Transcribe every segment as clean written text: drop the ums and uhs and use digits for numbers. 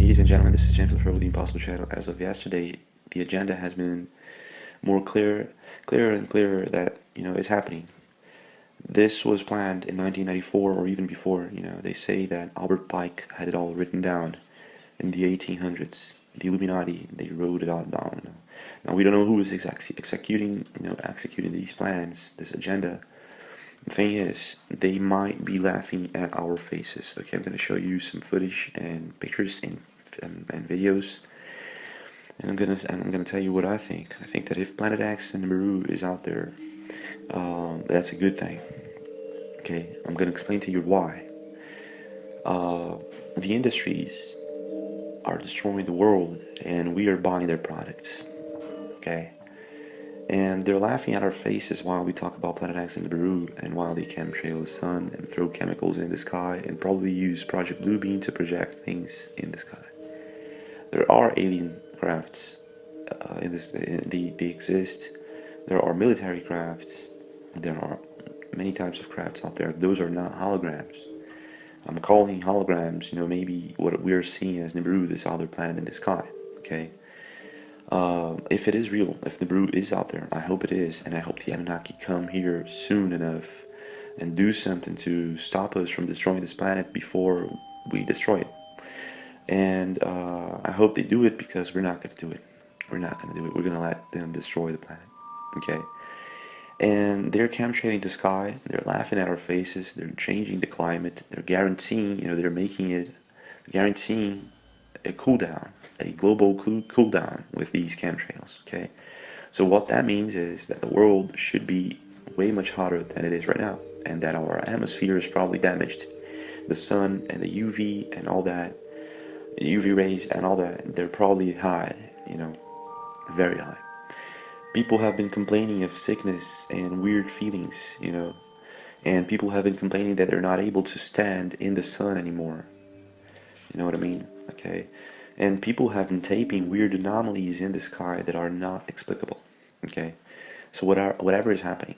Ladies and gentlemen, this is James with the Impossible Channel. As of yesterday, the agenda has been more clearer and clearer that it's happening. This was planned in 1994 or even before. They say that Albert Pike had it all written down in the 1800s. The Illuminati, they wrote it all down. Now we don't know who is executing these plans, this agenda. The thing is, they might be laughing at our faces. Okay, I'm going to show you some footage and pictures and videos, and I'm gonna tell you what I think. I think that if Planet X and Nibiru is out there, that's a good thing. Okay, I'm gonna explain to you why. The industries are destroying the world, and we are buying their products. Okay. And they're laughing at our faces while we talk about Planet X and Nibiru, and while they chemtrail the sun and throw chemicals in the sky and probably use Project Bluebeam to project things in the sky. There are alien crafts they exist. There are military crafts. There are many types of crafts out there. Those are not holograms. I'm calling holograms, maybe what we're seeing as Nibiru, this other planet in the sky. Okay. If it is real, if the Nibiru is out there, I hope it is, and I hope the Anunnaki come here soon enough and do something to stop us from destroying this planet before we destroy it. And I hope they do it, because we're not going to do it. We're not going to do it. We're going to let them destroy the planet. Okay? And they're chemtrailing the sky. They're laughing at our faces. They're changing the climate. They're guaranteeing, guaranteeing a cool down, a global cool down with these chemtrails. Okay? So what that means is that the world should be way much hotter than it is right now, and that our atmosphere is probably damaged. The sun and the UV and all that, UV rays and all that, they're probably high, very high. People have been complaining of sickness and weird feelings, and people have been complaining that they're not able to stand in the sun anymore. You know what I mean? Okay. And people have been taping weird anomalies in the sky that are not explicable. Okay. So whatever is happening,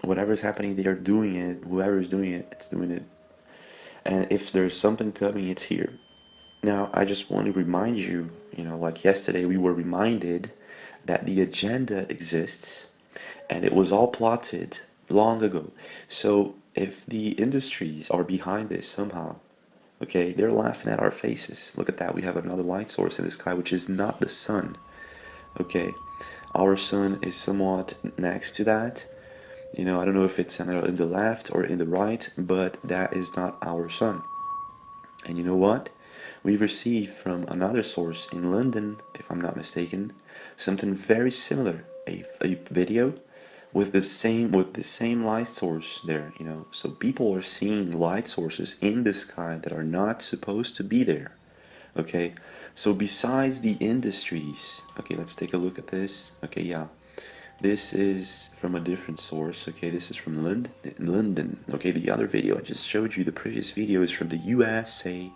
they are doing it. Whoever is doing it, it's doing it. And if there's something coming, it's here. Now, I just want to remind you, like yesterday we were reminded that the agenda exists, and it was all plotted long ago. So if the industries are behind this somehow, okay, they're laughing at our faces. Look at that, we have another light source in the sky, which is not the sun. Okay, our sun is somewhat next to that. I don't know if it's in the left or in the right, but that is not our sun. And you know what? We've received from another source in London, if I'm not mistaken, something very similar, a video with the same light source there, So people are seeing light sources in the sky that are not supposed to be there. Okay? So besides the industries, okay, let's take a look at this. Okay, yeah. This is from a different source. Okay, this is from London. Okay, the other video I just showed you, the previous video, is from the USA,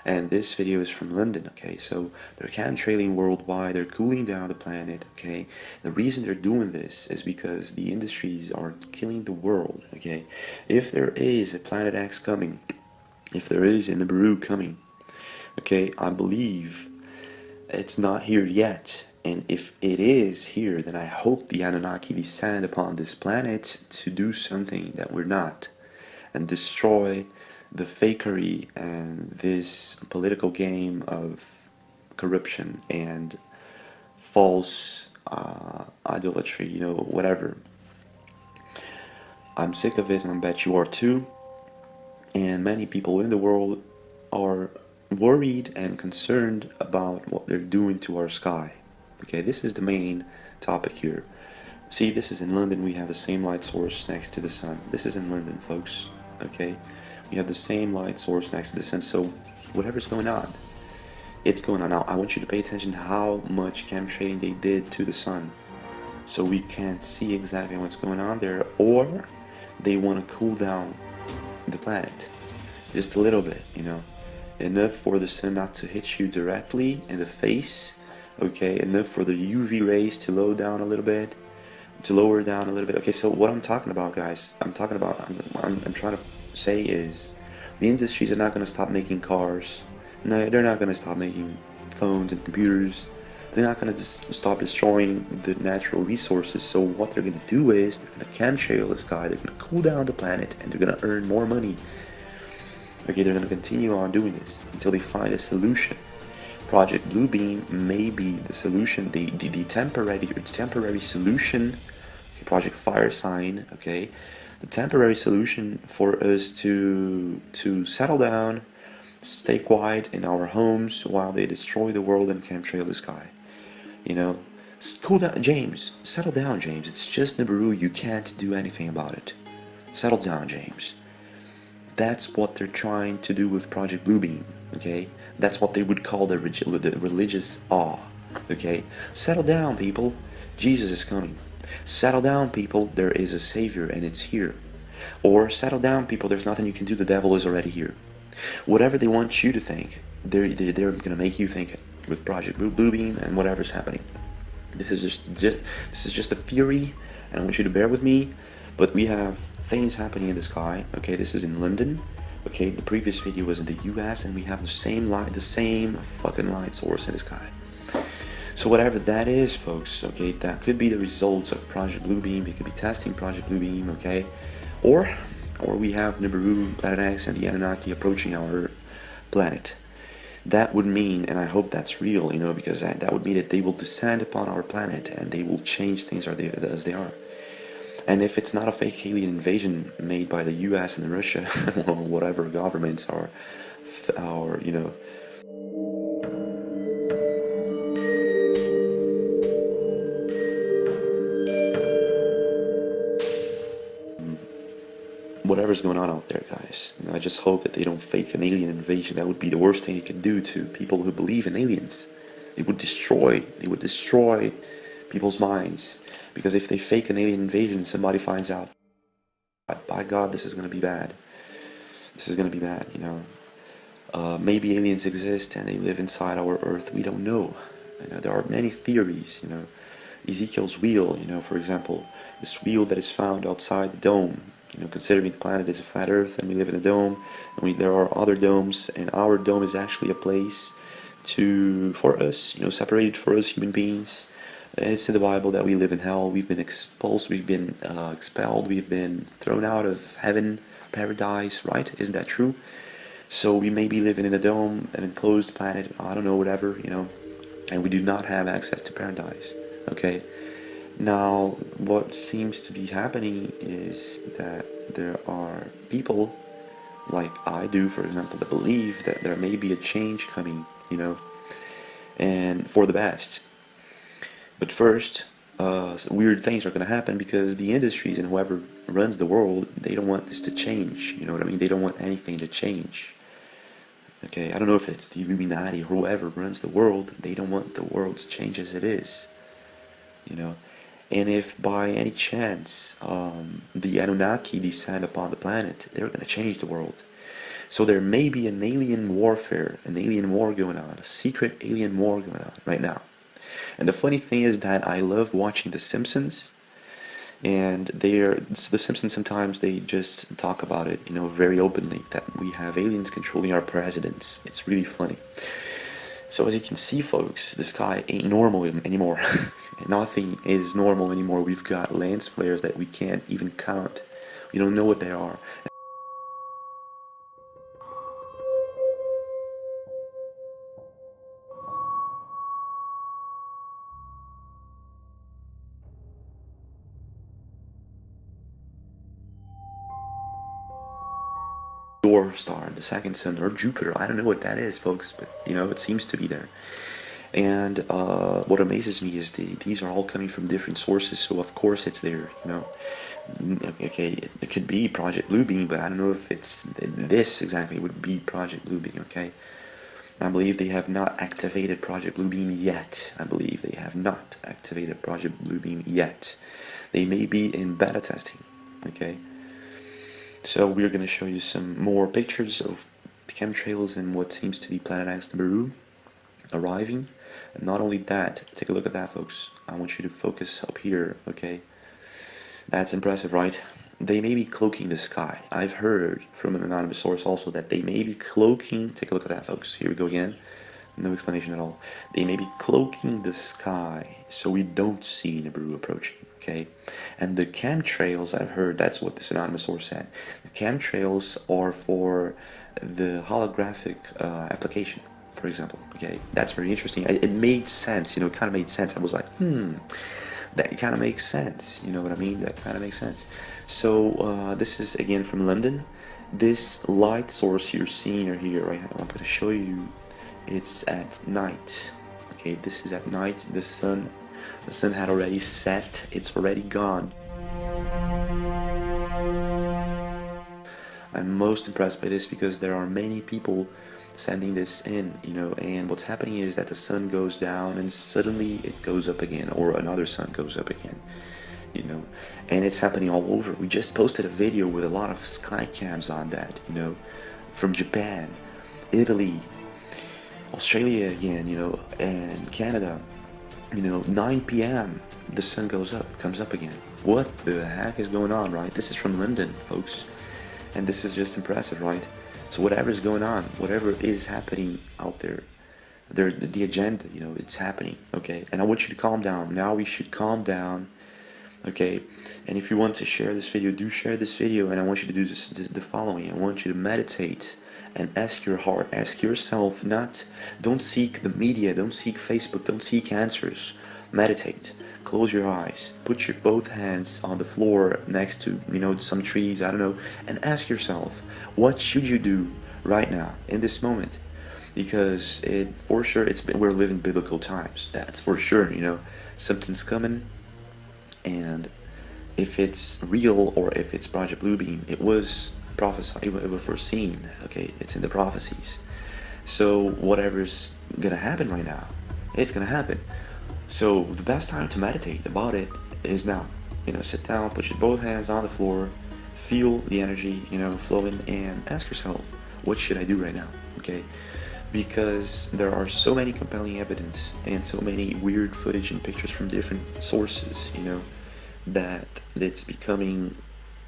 and this video is from London. Okay, so they're chemtrailing worldwide. They're cooling down the planet. Okay, the reason they're doing this is because the industries are killing the world. Okay, if there is a Planet X coming, if there is a Nibiru coming, okay, I believe it's not here yet. And if it is here, then I hope the Anunnaki descend upon this planet to do something that we're not, and destroy the fakery and this political game of corruption and false idolatry, whatever. I'm sick of it, and I bet you are too. And many people in the world are worried and concerned about what they're doing to our sky. Okay, this is the main topic here. See, this is in London. We have the same light source next to the sun. This is in London, folks. Okay, we have the same light source next to the sun. So whatever's going on, it's going on. Now I want you to pay attention to how much chemtrailing they did to the sun, so we can see exactly what's going on there. Or they want to cool down the planet just a little bit, enough for the sun not to hit you directly in the face. Okay, enough for the UV rays to lower down a little bit. Okay, so what I'm talking about, guys, I'm trying to say is, the industries are not going to stop making cars. No, they're not going to stop making phones and computers. They're not going to stop destroying the natural resources. So what they're going to do is they're going to chemtrail the sky. They're going to cool down the planet, and they're going to earn more money. Okay, they're going to continue on doing this until they find a solution. Project Bluebeam may be the solution, the temporary solution. Okay, Project Fire Sign. Okay, the temporary solution for us to settle down, stay quiet in our homes while they destroy the world and chemtrail the sky. You know, cool down, James. Settle down, James. It's just Nibiru. You can't do anything about it. Settle down, James. That's what they're trying to do with Project Bluebeam. Okay, that's what they would call the religious awe. Okay, settle down, people. Jesus is coming. Settle down, people. There is a savior, and it's here. Or settle down, people. There's nothing you can do. The devil is already here. Whatever they want you to think, they're gonna make you think it with Project Bluebeam and whatever's happening. This is just a theory, and I want you to bear with me. But we have things happening in the sky. Okay, this is in London. Okay, the previous video was in the US, and we have the same fucking light source in the sky. So whatever that is, folks, okay, that could be the results of Project Bluebeam. We could be testing Project Bluebeam, okay, or we have Nibiru, Planet X, and the Anunnaki approaching our planet. That would mean, and I hope that's real, you know, because that would mean that they will descend upon our planet and they will change things as they are. And if it's not a fake alien invasion made by the US and Russia or whatever governments are, you know, whatever's going on out there, guys. You know, I just hope that they don't fake an alien invasion. That would be the worst thing they could do to people who believe in aliens. They would destroy people's minds. Because if they fake an alien invasion, somebody finds out, by God, this is going to be bad. This is going to be bad, you know. Maybe aliens exist and they live inside our Earth. We don't know. You know, there are many theories, you know. Ezekiel's wheel, you know, for example, this wheel that is found outside the dome. You know, considering the planet is a flat Earth and we live in a dome, and there are other domes, and our dome is actually a place for us, you know, separated for us human beings. It's in the Bible that we live in hell. We've been expulsed, we've been expelled, we've been thrown out of heaven, paradise, right? Isn't that true? So we may be living in a dome, an enclosed planet, I don't know, whatever, you know, and we do not have access to paradise, okay? Now, what seems to be happening is that there are people, like I do, for example, that believe that there may be a change coming, you know, and for the best. But first, weird things are going to happen because the industries and whoever runs the world, they don't want this to change, you know what I mean? They don't want anything to change. Okay, I don't know if it's the Illuminati or whoever runs the world, they don't want the world to change as it is, you know? And if by any chance the Anunnaki descend upon the planet, they're going to change the world. So there may be an alien warfare, an alien war going on, a secret alien war going on right now. And the funny thing is that I love watching The Simpsons, and the Simpsons sometimes they just talk about it, you know, very openly, that we have aliens controlling our presidents. It's really funny. So as you can see, folks, the sky ain't normal anymore. Nothing is normal anymore. We've got lens flares that we can't even count. We don't know what they are. Dwarf star, the second sun, or Jupiter. I don't know what that is, folks, but you know, it seems to be there. And what amazes me is these are all coming from different sources, so of course it's there, you know. Okay, it could be Project Bluebeam, but I don't know if it's this exactly would be Project Bluebeam, okay? I believe they have not activated Project Bluebeam yet. I believe they have not activated Project Bluebeam yet. They may be in beta testing, okay? So we're going to show you some more pictures of the chemtrails and what seems to be Planet X Nibiru arriving. And not only that, take a look at that, folks. I want you to focus up here, okay? That's impressive, right? they may be cloaking the sky. I've heard from an anonymous source also that they may be cloaking, take a look at that, folks, here we go again, no explanation at all. They may be cloaking the sky so we don't see Nibiru approaching, okay? And the chemtrails, I've heard, that's what this anonymous source said, the chemtrails are for the holographic application, for example, okay? That's very interesting. It made sense, you know, it kind of made sense. I was like, that kind of makes sense, you know what I mean? That kind of makes sense. So this is again from London. This light source you're seeing here, right? I'm going to show you. It's at night. Okay, this is at night. The sun had already set. It's already gone. I'm most impressed by this because there are many people sending this in, you know, and what's happening is that the sun goes down and suddenly it goes up again, or another sun goes up again, you know, and it's happening all over. We just posted a video with a lot of sky cams on that, you know, from Japan, Italy, Australia again, you know, and Canada, you know, 9 p.m. the sun comes up again. What the heck is going on, right? This is from London, folks, and this is just impressive, right? So whatever is going on, whatever is happening out there, the agenda, you know, it's happening, okay? And I want you to calm down. Now we should calm down, okay? And if you want to share this video, do share this video, and I want you to do the following. I want you to meditate and ask your heart, ask yourself, don't seek the media, don't seek Facebook, don't seek answers. Meditate, close your eyes, put your both hands on the floor next to, you know, some trees, I don't know, and ask yourself, what should you do right now in this moment? Because for sure we're living biblical times. That's for sure, you know, something's coming, and if it's real or if it's Project Bluebeam, it was prophesied, it was foreseen, okay? It's in the prophecies. So whatever's gonna happen right now, it's gonna happen. So the best time to meditate about it is now. You know, sit down, put your both hands on the floor, feel the energy, you know, flowing, and ask yourself, what should I do right now, okay? Because there are so many compelling evidence and so many weird footage and pictures from different sources, you know, that it's becoming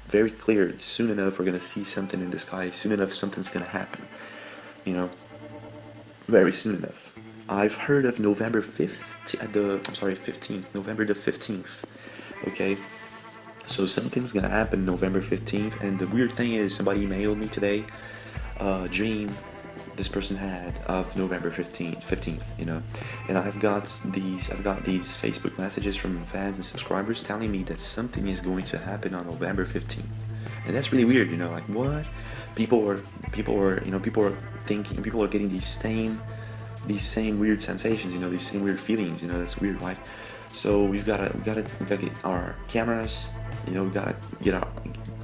very clear. Soon enough we're gonna see something in the sky. Soon enough something's gonna happen, you know, very soon enough. I've heard of November 15th, November the 15th, okay? So something's gonna happen November 15th, and the weird thing is somebody emailed me today a dream this person had of November 15th, you know, and I've got these Facebook messages from fans and subscribers telling me that something is going to happen on November 15th, and that's really weird, you know, like what? People are thinking, people are getting these same weird sensations, you know, these same weird feelings, you know, that's weird, right? So we gotta get our cameras, you know,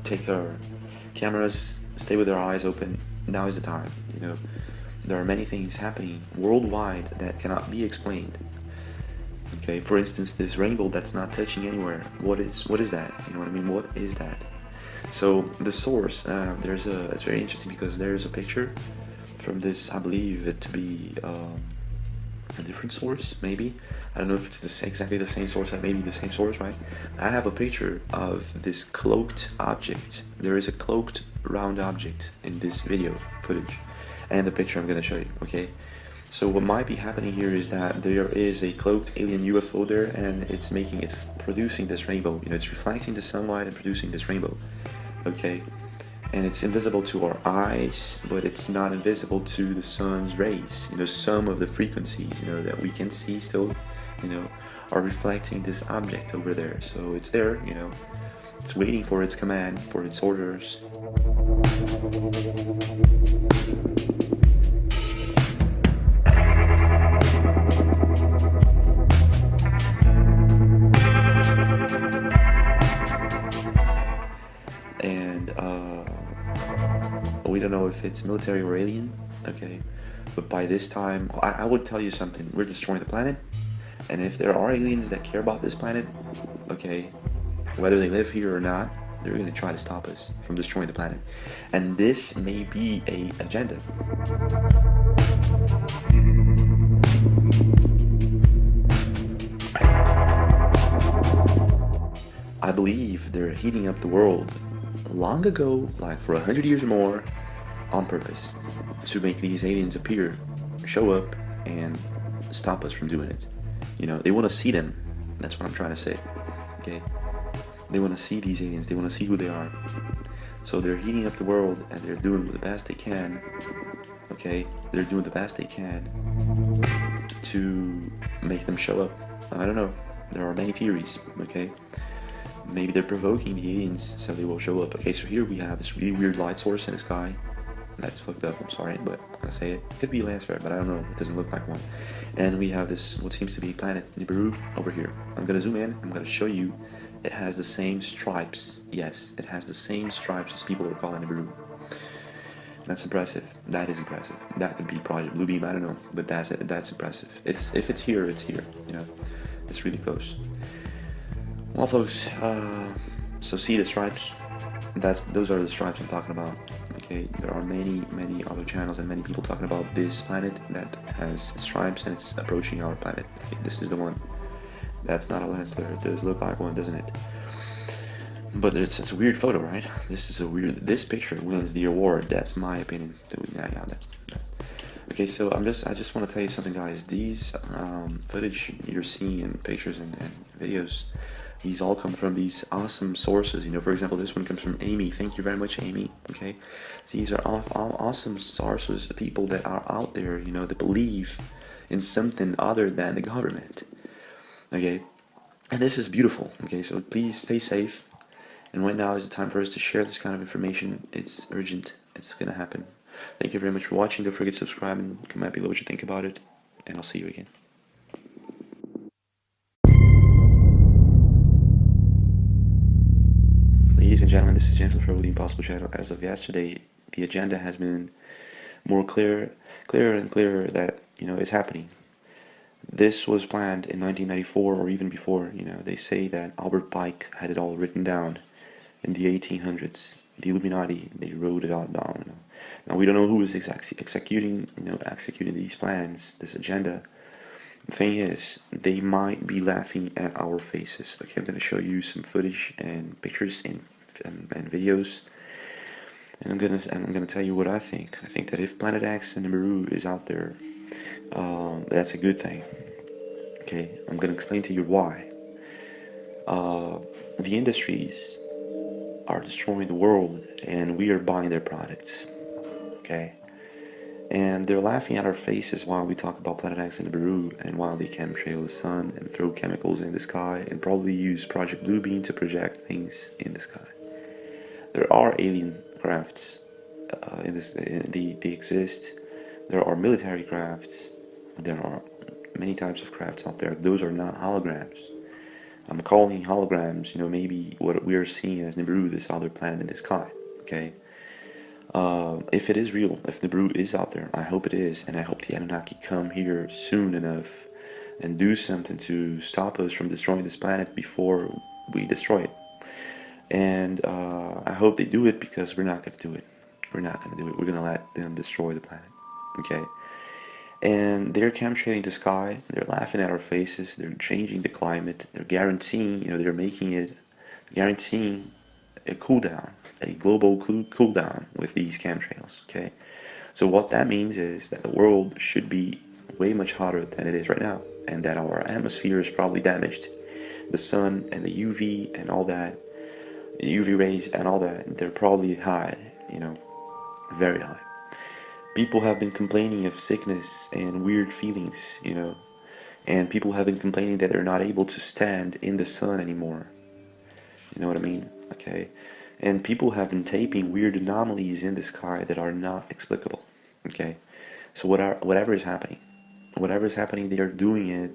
take our cameras, stay with our eyes open. Now is the time, you know. There are many things happening worldwide that cannot be explained. Okay, for instance, this rainbow that's not touching anywhere. What is that? You know what I mean? What is that? So the source, it's very interesting because there's a picture from this, I believe it to be a different source, maybe. I don't know if it's exactly the same source, maybe the same source, right? I have a picture of this cloaked object. There is a cloaked round object in this video footage, and the picture I'm going to show you, okay? So what might be happening here is that there is a cloaked alien UFO there, and it's producing this rainbow, you know, it's reflecting the sunlight and producing this rainbow, okay? And it's invisible to our eyes, but it's not invisible to the sun's rays. You know, some of the frequencies, you know, that we can see still, you know, are reflecting this object over there. So it's there, you know, it's waiting for its command, for its orders. And we don't know if it's military or alien, okay? But by this time, I would tell you something. We're destroying the planet, and if there are aliens that care about this planet, okay, whether they live here or not, they're going to try to stop us from destroying the planet. And this may be a agenda. I believe they're heating up the world long ago, like for 100 years or more, on purpose, to make these aliens appear, show up, and stop us from doing it. You know, they want to see them. That's what I'm trying to say. Okay? They want to see these aliens. They want to see who they are. So they're heating up the world, and they're doing the best they can. Okay? They're doing the best they can to make them show up. I don't know. There are many theories. Okay? Maybe they're provoking the aliens so they will show up. Okay, so here we have this really weird light source in the sky. That's fucked up, I'm sorry, but I'm gonna say it. It could be a laser, but I don't know. It doesn't look like one. And we have this, what seems to be planet Nibiru over here. I'm gonna zoom in. I'm gonna show you. It has the same stripes. Yes, it has the same stripes as people are calling Nibiru. That's impressive. That is impressive. That could be Project Bluebeam. I don't know, but that's it. That's impressive. If it's here, it's here. You know, it's really close. Well, folks, so see the stripes. Those are the stripes I'm talking about. Okay, there are many other channels and many people talking about this planet that has stripes and it's approaching our planet. Okay, this is the one. That's not a lens flare. It does look like one, doesn't it? But it's a weird photo, right? This picture wins the award. That's my opinion. Yeah, that's okay. So I just want to tell you something, guys. These footage you're seeing in pictures and videos, these all come from these awesome sources. You know, for example, this one comes from Amy. Thank you very much, Amy. Okay, these are all awesome sources, people that are out there, you know, that believe in something other than the government. Okay, and this is beautiful. Okay, so please stay safe. And right now is the time for us to share this kind of information. It's urgent. It's gonna happen. Thank you very much for watching. Don't forget to subscribe and comment below what you think about it. And I'll see you again. Ladies and gentlemen, this is James from the Impossible Channel. As of yesterday, the agenda has been more clearer and clearer that, you know, it's happening. This was planned in 1994 or even before. You know, they say that Albert Pike had it all written down in the 1800s. The Illuminati, they wrote it all down. You know. Now we don't know who is executing these plans, this agenda. The thing is, they might be laughing at our faces. Okay, I'm going to show you some footage and pictures and videos, and I'm gonna tell you what I think. I think that if Planet X and Nibiru is out there, that's a good thing. Okay, I'm gonna explain to you why. The industries are destroying the world, and we are buying their products. Okay. And they're laughing at our faces while we talk about Planet X and Nibiru, and while they chemtrail the sun and throw chemicals in the sky and probably use Project Bluebeam to project things in the sky. There are alien crafts they exist. There are military crafts. There are many types of crafts out there. Those are not holograms. I'm calling holograms, you know, maybe what we are seeing as Nibiru, this other planet in the sky. Okay. If it is real, if Nibiru is out there, I hope it is, and I hope the Anunnaki come here soon enough and do something to stop us from destroying this planet before we destroy it. And I hope they do it, because we're not going to do it. We're not going to do it. We're going to let them destroy the planet. Okay? And they're chemtrailing the sky. They're laughing at our faces. They're changing the climate. They're guaranteeing, you know, guaranteeing a cool down. A global cool down with these chemtrails. Okay, so what that means is that the world should be way much hotter than it is right now, and that our atmosphere is probably damaged. The sun and the UV and all that, the UV rays and all that, they're probably high, you know, very high. People have been complaining of sickness and weird feelings, you know, and people have been complaining that they're not able to stand in the sun anymore. You know what I mean? Okay. And people have been taping weird anomalies in the sky that are not explicable. Okay, so whatever is happening, they are doing it